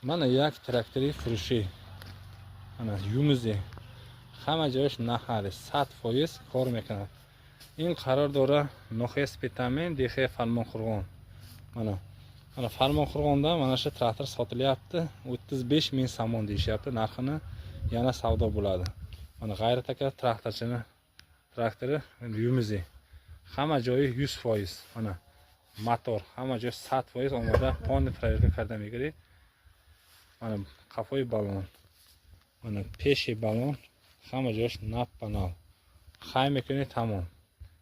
Mana yak traktори фурӯшӣ. Mana Yumuzi. Hamma joyish nahari 100% kor mekanad. In qaror dora Noxe Spitamen Dexe Farmonqo'rg'on. Mana Farmonqo'rg'onda mana shu traktor sotilyapti. 35 ming somon deyishyapti. Narxini yana savdo bo'ladi. Mana g'ayrat aka traktorchini traktori Yumuzi. Hamma joyi 100%. Mana motor hamma joyi 100% omada. Полный проверка карда мегирӣ. Mana qafoy balon. Mana peshi balon. Hamma joyish nap panel. Xay mekunid tamom.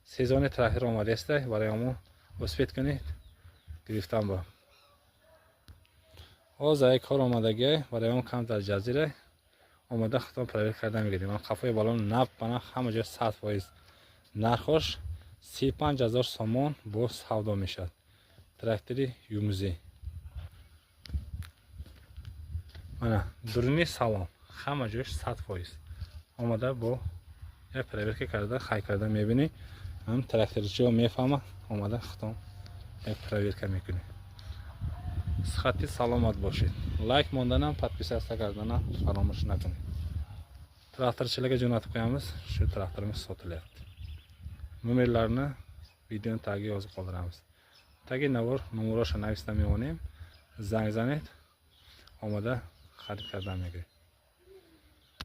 Sezoni traktор омадеста, барои мо успет кунед. Гирифтан ба. Ҳозир ай кор омадагӣ барои мо кам дар ҷазира омада хатон проверка карда мегирем. Ман қафои балон нап пана ҳама ҷо 100%. Нархош 35000 сомон бо савдо мешад. Трактори Yumuzi. Mana дуруни салон ҳама ҷош 100%. омада бо я проверка карда хай карда мебини. Ам тракторчио мефahma омада хатон я проверка мекуни. Сихати саломат бошед. Лайк монданам, подписаться карданам фаромӯш накунед. Traktorchilarga jo'natib qo'yamiz. Shu traktorimiz sotilyapti. Nomerlarni videoning tagiga yozib qoldiramiz. Tagi navor nomerosha navisda me'onim. Zang zaned. Omada xarid kardan megir.